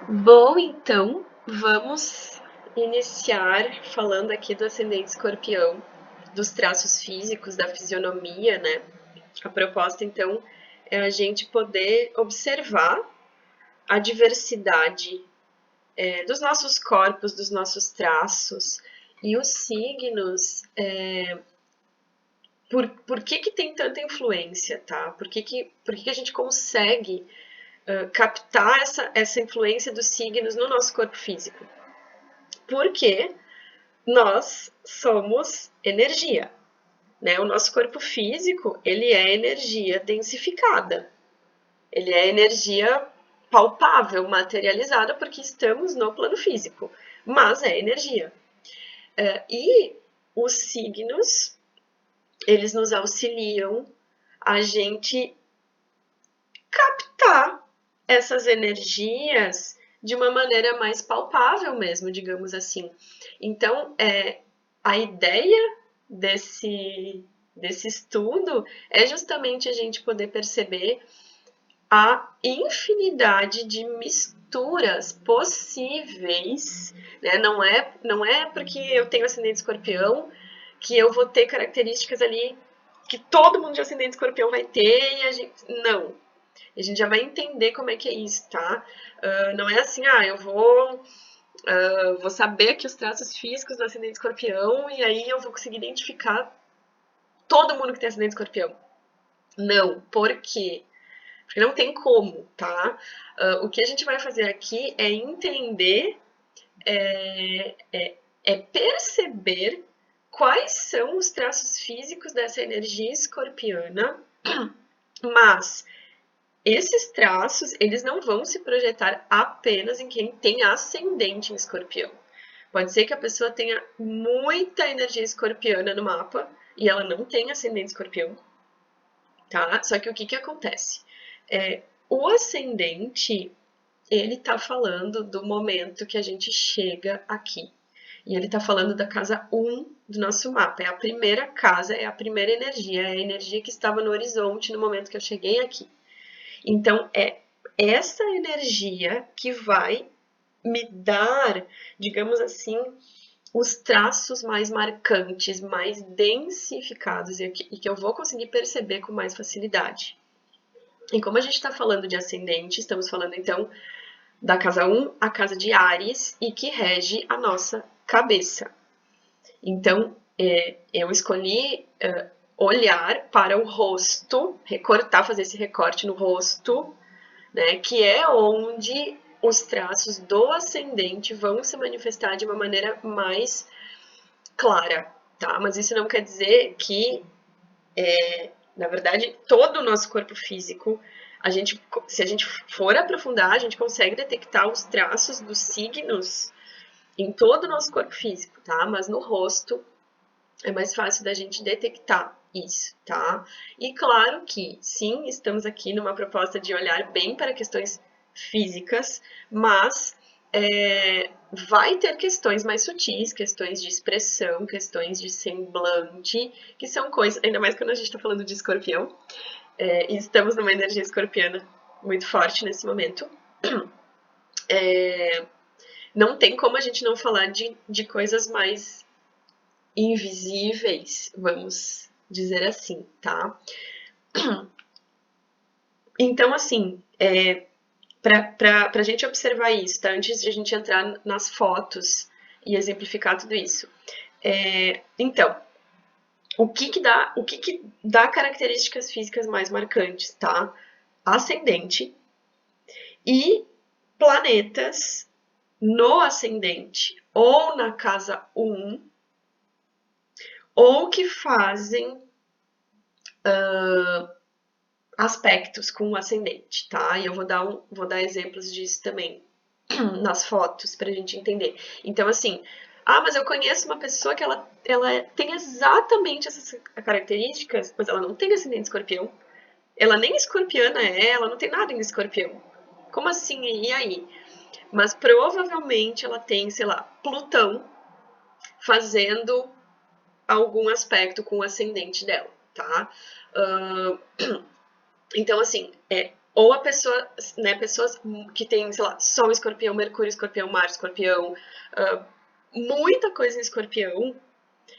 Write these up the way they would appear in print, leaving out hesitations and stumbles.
Bom, então, vamos iniciar falando aqui do ascendente escorpião, dos traços físicos, da fisionomia, né? A proposta, então, é a gente poder observar a diversidade dos nossos corpos, dos nossos traços e os signos. Por que tem tanta influência, tá? Por que a gente consegue captar essa influência dos signos no nosso corpo físico? Porque nós somos energia, né? O nosso corpo físico, ele é energia densificada. Ele é energia palpável, materializada, porque estamos no plano físico, mas é energia. E os signos, eles nos auxiliam a gente captar essas energias de uma maneira mais palpável mesmo, digamos assim. Então, a ideia desse estudo é justamente a gente poder perceber a infinidade de misturas possíveis, né? Não é porque eu tenho ascendente escorpião que eu vou ter características ali que todo mundo de ascendente escorpião vai ter e a gente. Não. A gente já vai entender como é que é isso, tá? Não é assim, eu vou saber aqui os traços físicos do ascendente escorpião e aí eu vou conseguir identificar todo mundo que tem ascendente escorpião. Não, por quê? Porque não tem como, tá? O que a gente vai fazer aqui é entender, é perceber quais são os traços físicos dessa energia escorpiana, mas esses traços, eles não vão se projetar apenas em quem tem ascendente em escorpião. Pode ser que a pessoa tenha muita energia escorpiana no mapa e ela não tenha ascendente escorpião, tá? Só que o que acontece? O ascendente, ele tá falando do momento que a gente chega aqui. E ele tá falando da casa 1 do nosso mapa. É a primeira casa, é a primeira energia, é a energia que estava no horizonte no momento que eu cheguei aqui. Então, é essa energia que vai me dar, digamos assim, os traços mais marcantes, mais densificados e que eu vou conseguir perceber com mais facilidade. E como a gente está falando de ascendente, estamos falando então da casa 1, a casa de Áries, e que rege a nossa cabeça. Então, eu escolhi olhar para o rosto, recortar, fazer esse recorte no rosto, né, que é onde os traços do ascendente vão se manifestar de uma maneira mais clara, tá? Mas isso não quer dizer que, na verdade, todo o nosso corpo físico, se a gente for aprofundar, a gente consegue detectar os traços dos signos em todo o nosso corpo físico, tá? Mas no rosto é mais fácil da gente detectar isso, tá? E claro que, sim, estamos aqui numa proposta de olhar bem para questões físicas, mas vai ter questões mais sutis, questões de expressão, questões de semblante, que são coisas, ainda mais quando a gente está falando de escorpião, e estamos numa energia escorpiana muito forte nesse momento. Não tem como a gente não falar de coisas mais invisíveis, vamos dizer assim, tá? Então, assim, para a gente observar isso, tá? Antes de a gente entrar nas fotos e exemplificar tudo isso. Então, o que dá características físicas mais marcantes, tá? Ascendente e planetas no ascendente ou na casa 1 ou que fazem aspectos com o ascendente, tá? E eu vou dar exemplos disso também nas fotos pra gente entender. Então, assim, mas eu conheço uma pessoa que ela tem exatamente essas características, mas ela não tem ascendente escorpião. Ela nem escorpiana ela não tem nada em escorpião. Como assim? E aí? Mas provavelmente ela tem, sei lá, Plutão fazendo algum aspecto com o ascendente dela, tá? Então, assim, Ou a pessoa, né, pessoas que têm, sei lá, Sol em Escorpião, Mercúrio em Escorpião, Marte em Escorpião, muita coisa em Escorpião,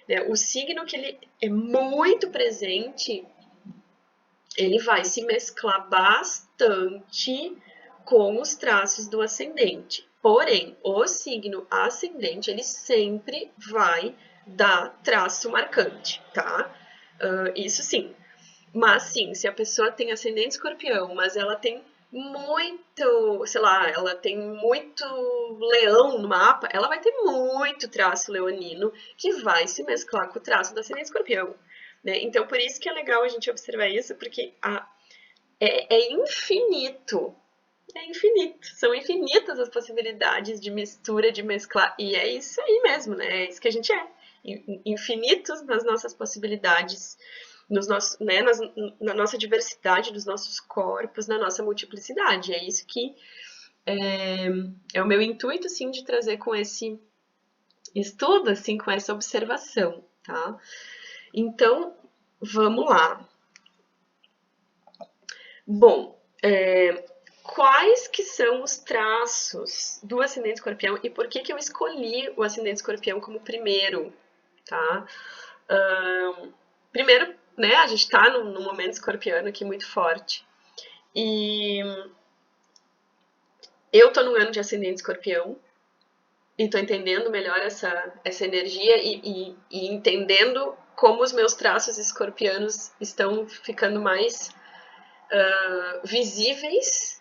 né, o signo que ele é muito presente, ele vai se mesclar bastante com os traços do ascendente. Porém, o signo ascendente, ele sempre vai dar traço marcante, tá? Isso sim. Mas sim, se a pessoa tem ascendente escorpião, mas ela tem muito, sei lá, ela tem muito leão no mapa, ela vai ter muito traço leonino que vai se mesclar com o traço do ascendente escorpião. Né? Então, por isso que é legal a gente observar isso, porque é infinito. É infinito. São infinitas as possibilidades de mistura, de mesclar. E é isso aí mesmo, né? É isso que a gente é. Infinitos nas nossas possibilidades, nos nossos, né, na nossa diversidade dos nossos corpos, na nossa multiplicidade. É isso que é o meu intuito, assim, de trazer com esse estudo, assim, com essa observação, tá? Então, vamos lá. Bom, quais que são os traços do ascendente escorpião e por que que eu escolhi o ascendente escorpião como primeiro, tá? Primeiro, né, a gente tá num momento escorpiano aqui muito forte. E eu tô no ano de ascendente escorpião e tô entendendo melhor essa energia e entendendo como os meus traços escorpianos estão ficando mais visíveis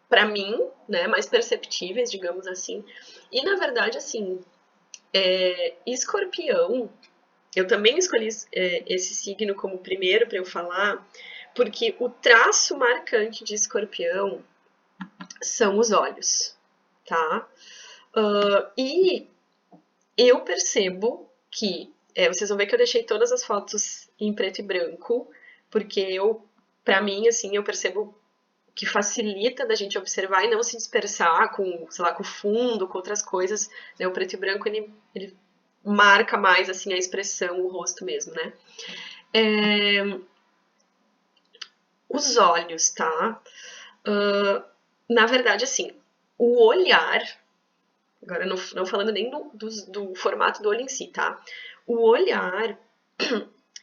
para mim, né, mais perceptíveis, digamos assim. E na verdade, assim, escorpião, eu também escolhi esse signo como primeiro para eu falar, porque o traço marcante de escorpião são os olhos, tá? E eu percebo que, vocês vão ver que eu deixei todas as fotos em preto e branco, porque pra mim, assim, eu percebo que facilita da gente observar e não se dispersar com, sei lá, com o fundo, com outras coisas, né? O preto e branco, ele marca mais, assim, a expressão, o rosto mesmo, né? Os olhos, tá? Na verdade, assim, o olhar, agora não falando nem do formato do olho em si, tá? O olhar,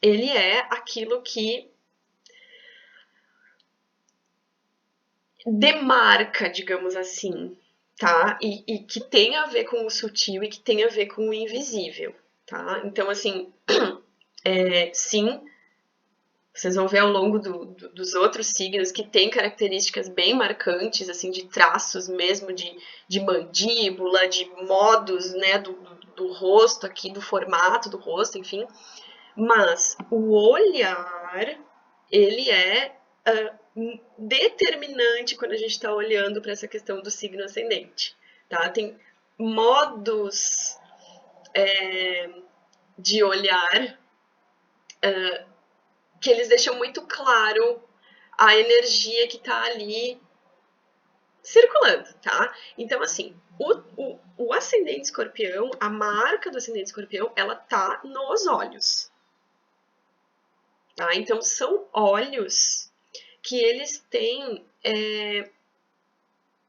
ele é aquilo que demarca, digamos assim, tá? E que tem a ver com o sutil e que tem a ver com o invisível, tá? Então, assim, sim, vocês vão ver ao longo dos outros signos que tem características bem marcantes, assim, de traços mesmo, de mandíbula, de modos, né, do rosto aqui, do formato do rosto, enfim. Mas o olhar, ele é determinante quando a gente está olhando para essa questão do signo ascendente, tá? Tem modos de olhar que eles deixam muito claro a energia que está ali circulando, tá? Então, assim, o ascendente escorpião, a marca do ascendente escorpião, ela tá nos olhos, tá? Então, são olhos que eles têm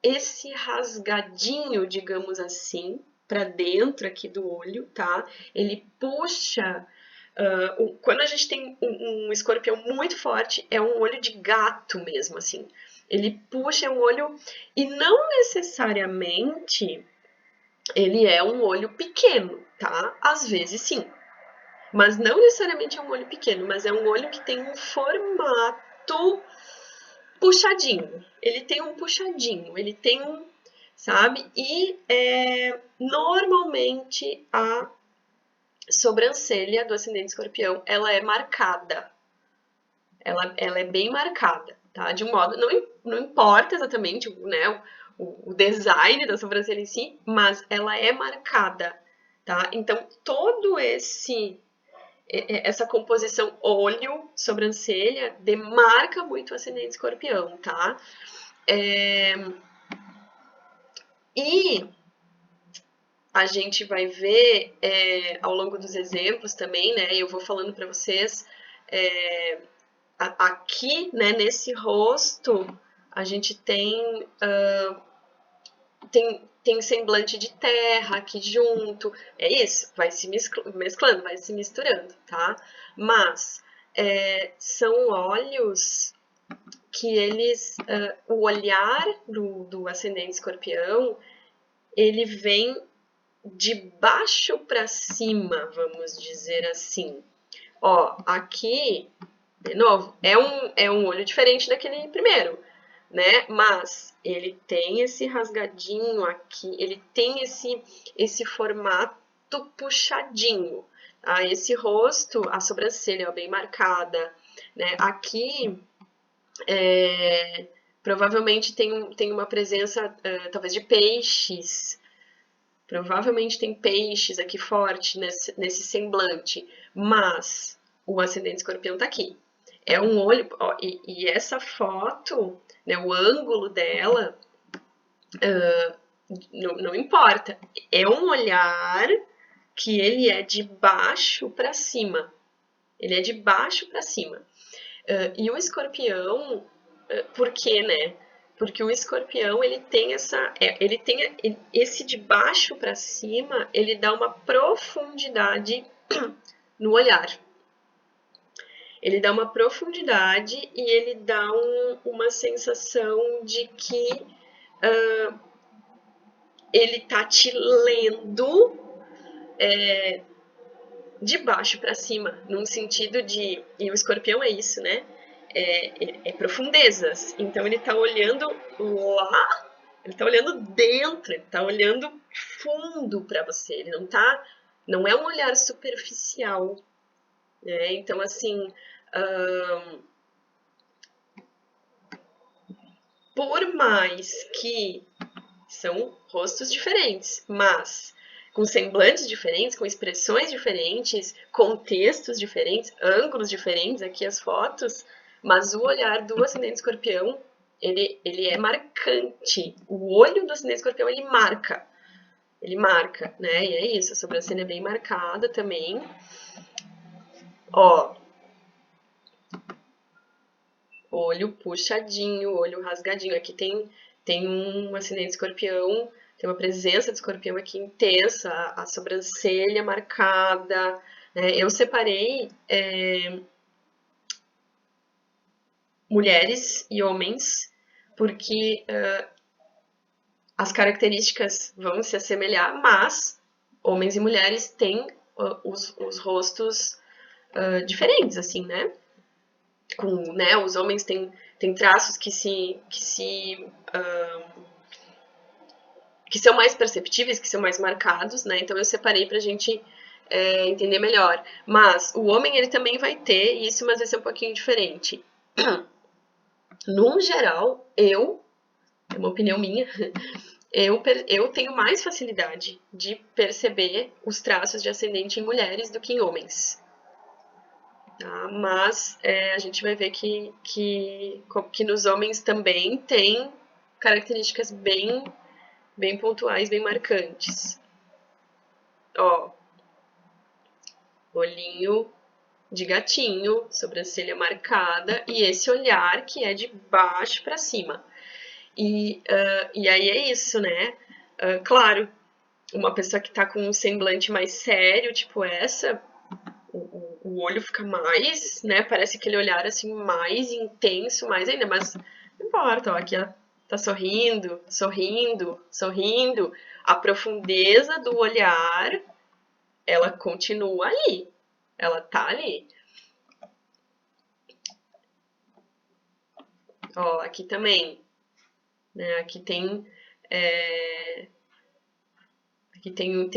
esse rasgadinho, digamos assim, para dentro aqui do olho, tá? Ele puxa. Quando a gente tem um escorpião muito forte, é um olho de gato mesmo, assim. Ele puxa um olho e não necessariamente ele é um olho pequeno, tá? Às vezes sim, mas não necessariamente é um olho pequeno, mas é um olho que tem um formato puxadinho. Ele tem um puxadinho, ele tem um, sabe? E normalmente a sobrancelha do ascendente escorpião, ela é marcada. Ela é bem marcada, tá? De um modo, não importa exatamente, né, o design da sobrancelha em si, mas ela é marcada, tá? Então, todo essa composição olho, sobrancelha, demarca muito o ascendente escorpião, tá? E a gente vai ver ao longo dos exemplos também, né? Eu vou falando para vocês aqui, né? Nesse rosto a gente tem semblante de terra aqui junto. É isso, vai se mesclando, vai se misturando, tá? Mas são olhos que eles... o olhar do ascendente escorpião, ele vem de baixo para cima, vamos dizer assim. Ó, aqui, de novo, é um olho diferente daquele primeiro, né? Mas ele tem esse rasgadinho aqui, ele tem esse formato puxadinho. Tá? Esse rosto, a sobrancelha é bem marcada, né? Aqui, provavelmente tem uma presença, talvez, de peixes. Provavelmente tem peixes aqui forte nesse semblante, mas o ascendente escorpião tá aqui. É um olho, ó, e essa foto, né, o ângulo dela, não importa. É um olhar que ele é de baixo para cima. Ele é de baixo para cima. E o escorpião, por quê, né? Porque o escorpião, ele tem esse de baixo para cima, ele dá uma profundidade no olhar. Ele dá uma profundidade e ele dá uma sensação de que ele tá te lendo de baixo para cima, num sentido de... E o escorpião é isso, né? É profundezas. Então ele tá olhando lá, ele tá olhando dentro, ele tá olhando fundo para você. Ele não é um olhar superficial, né? Então, assim, por mais que são rostos diferentes, mas com semblantes diferentes, com expressões diferentes, contextos diferentes, ângulos diferentes, aqui as fotos, mas o olhar do ascendente escorpião, ele é marcante. O olho do ascendente escorpião, ele marca, né? E é isso, a sobrancelha é bem marcada também. Ó, olho puxadinho, olho rasgadinho. Aqui tem um ascendente escorpião, tem uma presença de escorpião aqui intensa, a sobrancelha marcada. Né? Eu separei mulheres e homens, porque as características vão se assemelhar, mas homens e mulheres têm os rostos diferentes, assim, né? Né? Os homens têm traços que são mais perceptíveis, que são mais marcados, né? Então eu separei pra gente entender melhor. Mas o homem, ele também vai ter isso, mas vai ser um pouquinho diferente. No geral, é uma opinião minha, eu tenho mais facilidade de perceber os traços de ascendente em mulheres do que em homens. Tá? Mas a gente vai ver que nos homens também tem características bem pontuais, bem marcantes. Ó, olhinho de gatinho, sobrancelha marcada e esse olhar que é de baixo para cima. E aí é isso, né? Claro, uma pessoa que tá com um semblante mais sério, tipo essa, o olho fica mais, né? Parece aquele olhar assim mais intenso, mais ainda, mas não importa, ó, aqui ela tá sorrindo, sorrindo, sorrindo. A profundeza do olhar, ela continua ali. Ela tá ali. Ó, aqui também, né? Aqui tem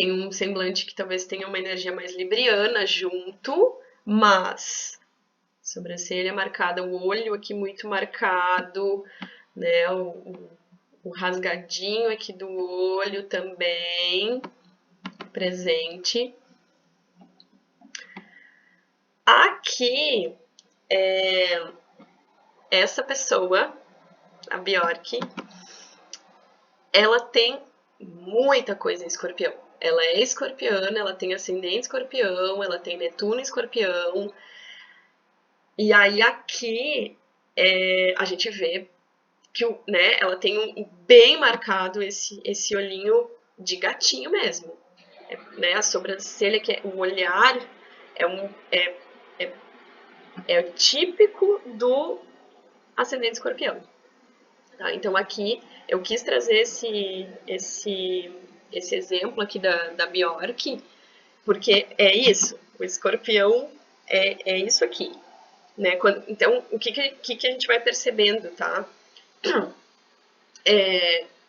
um semblante que talvez tenha uma energia mais libriana junto, mas sobrancelha marcada, o olho aqui muito marcado, né? O rasgadinho aqui do olho também presente. Aqui, essa pessoa, a Bjork, ela tem muita coisa em escorpião. Ela é escorpiana, ela tem ascendente escorpião, ela tem Netuno escorpião. E aí aqui a gente vê né, ela tem bem marcado esse olhinho de gatinho mesmo. Né, a sobrancelha, o olhar é típico do ascendente escorpião. Tá? Então aqui eu quis trazer esse exemplo aqui da Bjork, porque é isso, o escorpião é isso aqui. Né? Então, o que a gente vai percebendo, tá?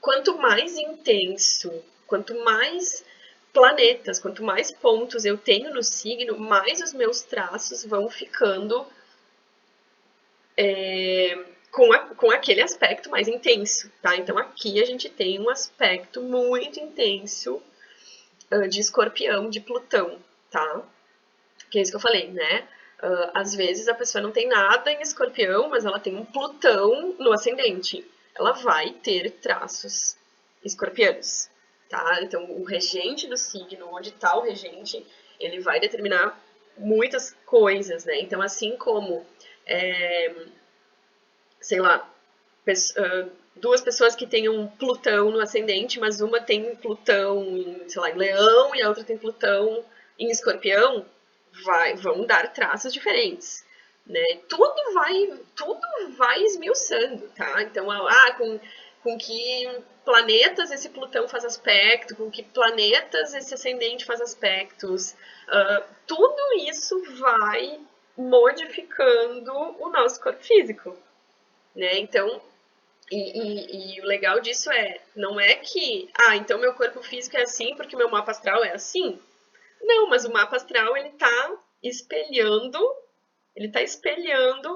Quanto mais intenso, quanto mais planetas, quanto mais pontos eu tenho no signo, mais os meus traços vão ficando com aquele aspecto mais intenso, tá? Então aqui a gente tem um aspecto muito intenso de escorpião, de Plutão, tá? Que é isso que eu falei, né? Às vezes a pessoa não tem nada em escorpião, mas ela tem um Plutão no ascendente. Ela vai ter traços escorpianos, tá? Então o regente do signo, onde está o regente, ele vai determinar muitas coisas, né? Então assim como sei lá, duas pessoas que tenham Plutão no ascendente, mas uma tem Plutão em, sei lá, em Leão e a outra tem Plutão em Escorpião, vão dar traços diferentes. Né? Tudo vai esmiuçando, tá? Então, com que planetas esse Plutão faz aspecto, com que planetas esse ascendente faz aspectos, tudo isso vai modificando o nosso corpo físico. Né? Então, e o legal disso não é que, então meu corpo físico é assim porque meu mapa astral é assim. Não, mas o mapa astral ele tá espelhando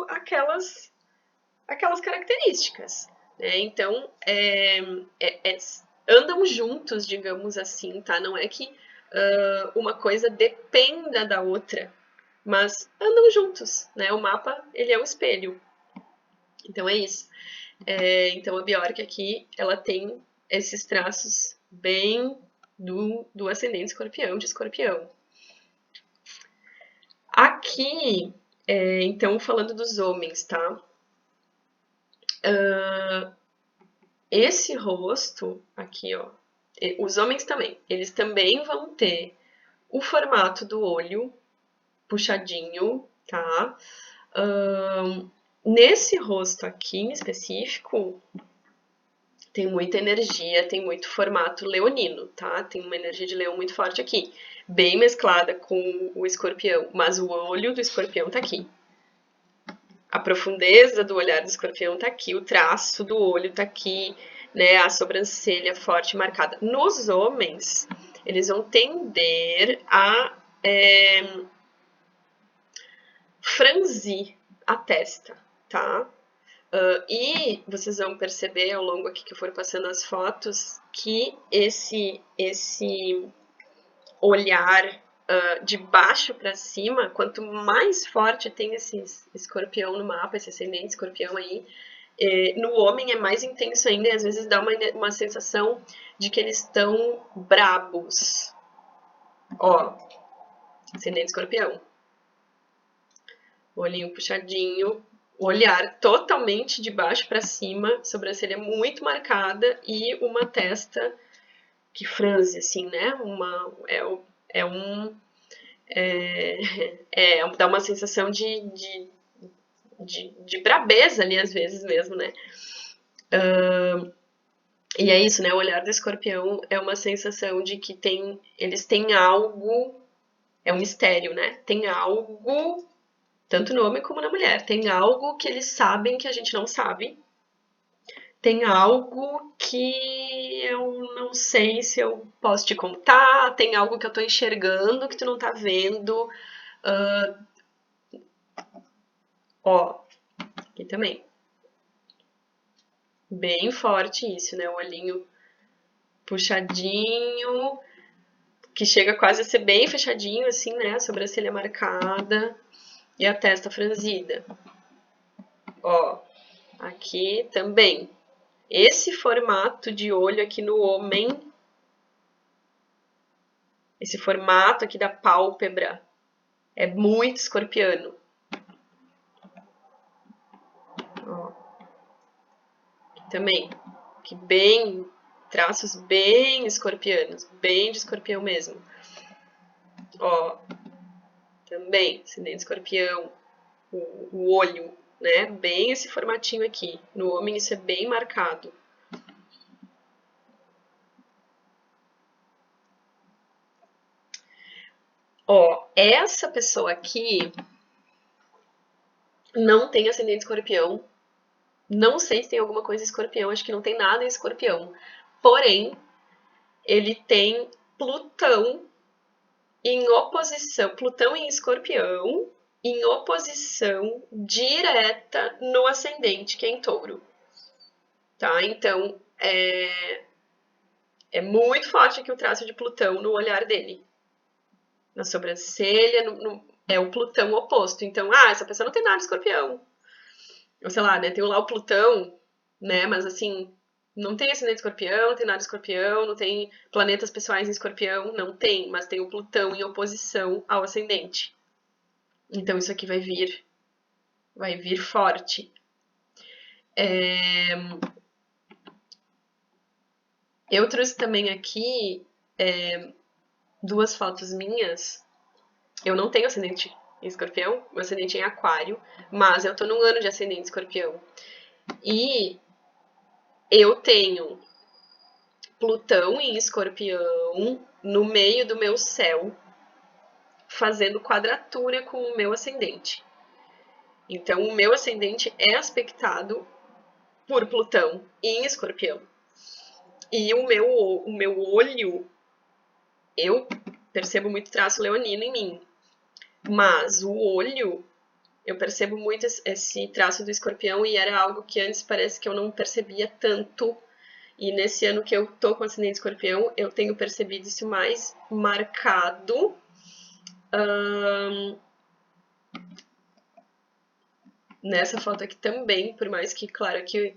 aquelas características. Né? Então, andam juntos, digamos assim, tá? Não é que uma coisa dependa da outra, mas andam juntos, né? O mapa, ele é o espelho. Então é isso. Então a Bjork aqui, ela tem esses traços bem do ascendente escorpião, de escorpião. Aqui, então falando dos homens, tá? Esse rosto aqui, ó, os homens também, eles também vão ter o formato do olho puxadinho, tá? Nesse rosto aqui em específico, tem muita energia, tem muito formato leonino, tá? Tem uma energia de leão muito forte aqui, bem mesclada com o escorpião, mas o olho do escorpião tá aqui. A profundeza do olhar do escorpião tá aqui, o traço do olho tá aqui, né? A sobrancelha forte marcada. Nos homens, eles vão tender a franzir a testa, tá? E vocês vão perceber ao longo aqui que eu for passando as fotos que esse olhar de baixo para cima, quanto mais forte tem esse escorpião no mapa, esse ascendente escorpião aí, no homem é mais intenso ainda e às vezes dá uma sensação de que eles estão brabos. Ó, ascendente escorpião. Olhinho puxadinho, olhar totalmente de baixo para cima, sobrancelha muito marcada e uma testa que franze, assim, né? Dá uma sensação de brabeza ali, às vezes mesmo, né? E é isso, né? O olhar do escorpião é uma sensação de que eles têm algo, é um mistério, né? Tem algo, tanto no homem como na mulher, tem algo que eles sabem que a gente não sabe. Tem algo que eu não sei se eu posso te contar, tem algo que eu tô enxergando que tu não tá vendo. Ó, aqui também. Bem forte isso, né? O olhinho puxadinho, que chega quase a ser bem fechadinho, assim, né? A sobrancelha marcada e a testa franzida. Ó, aqui também. Esse formato de olho aqui no homem, esse formato aqui da pálpebra, é muito escorpiano. Ó, aqui também, que bem, traços bem escorpianos, bem de escorpião mesmo. Ó, também, ascendente escorpião, o olho, né, bem esse formatinho aqui. No homem isso é bem marcado. Ó, essa pessoa aqui não tem ascendente escorpião. Não sei se tem alguma coisa em escorpião, acho que não tem nada em escorpião. Porém, ele tem Plutão em oposição, Plutão em escorpião, em oposição direta no ascendente, que é em touro. Tá? Então, é muito forte aqui o traço de Plutão no olhar dele. Na sobrancelha, é o Plutão oposto. Então, essa pessoa não tem nada de escorpião. Ou sei lá, né? Tem lá o Plutão, né? Mas assim, não tem ascendente escorpião, não tem nada de escorpião, não tem planetas pessoais em escorpião, não tem, mas tem o Plutão em oposição ao ascendente. Então isso aqui vai vir forte. Eu trouxe também aqui duas fotos minhas. Eu não tenho ascendente em escorpião, meu ascendente é em aquário, mas eu tô num ano de ascendente em escorpião. E eu tenho Plutão em escorpião no meio do meu céu, fazendo quadratura com o meu ascendente. Então, o meu ascendente é aspectado por Plutão em escorpião. E o meu olho, eu percebo muito traço leonino em mim. Mas o olho, eu percebo muito esse traço do escorpião e era algo que antes parece que eu não percebia tanto. E nesse ano que eu tô com ascendente escorpião, eu tenho percebido isso mais marcado. Nessa foto aqui também, por mais que, claro, que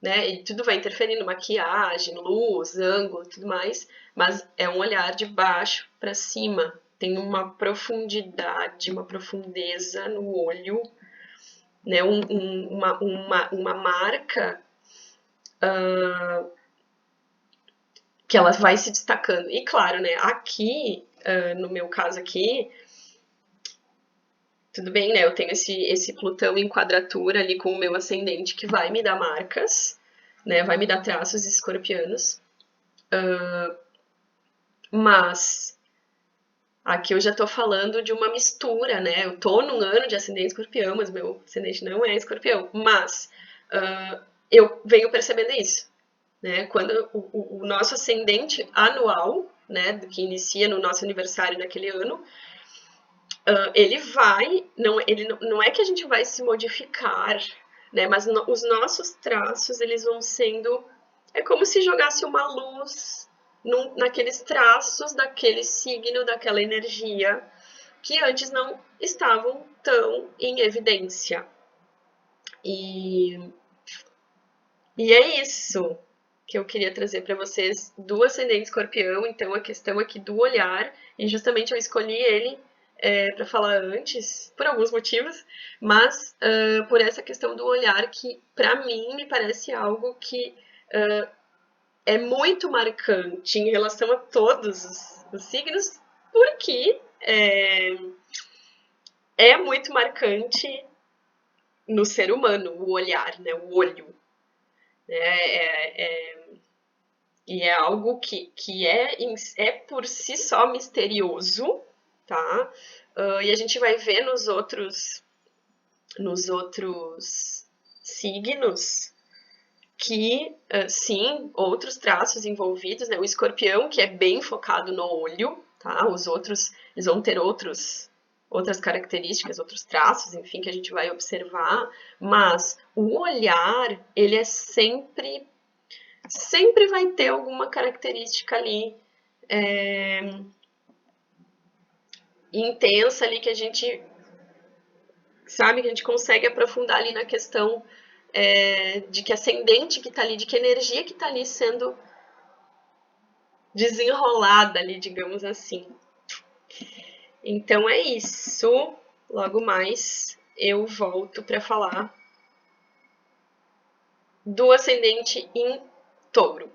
né, e tudo vai interferindo, maquiagem, luz, ângulo, tudo mais, mas é um olhar de baixo para cima, tem uma profundidade, uma profundeza no olho, né, uma marca que ela vai se destacando. E claro, né, aqui, no meu caso aqui, tudo bem, né, eu tenho esse Plutão em quadratura ali com o meu ascendente que vai me dar marcas, né, vai me dar traços escorpianos, mas aqui eu já tô falando de uma mistura, né? Eu tô num ano de ascendente escorpião, mas meu ascendente não é escorpião. Mas eu venho percebendo isso, né? Quando o nosso ascendente anual, né, que inicia no nosso aniversário naquele ano, ele não é que a gente vai se modificar, né? Mas os nossos traços, eles vão sendo, é como se jogasse uma luz naqueles traços daquele signo, daquela energia, que antes não estavam tão em evidência. E é isso que eu queria trazer para vocês do ascendente escorpião. Então, a questão aqui do olhar, e justamente eu escolhi ele para falar antes, por alguns motivos, mas por essa questão do olhar que, para mim, me parece algo que é muito marcante em relação a todos os signos, porque é muito marcante no ser humano o olhar, né, o olho. E é algo que é por si só misterioso, tá? E a gente vai ver nos outros signos que, sim, outros traços envolvidos, né? O escorpião, que é bem focado no olho, tá? Os outros, eles vão ter outras características, outros traços, enfim, que a gente vai observar, mas o olhar, ele é sempre vai ter alguma característica ali intensa ali que a gente sabe, que a gente consegue aprofundar ali na questão de que ascendente que tá ali, de que energia que tá ali sendo desenrolada ali, digamos assim. Então é isso. Logo mais eu volto para falar do ascendente em Touro.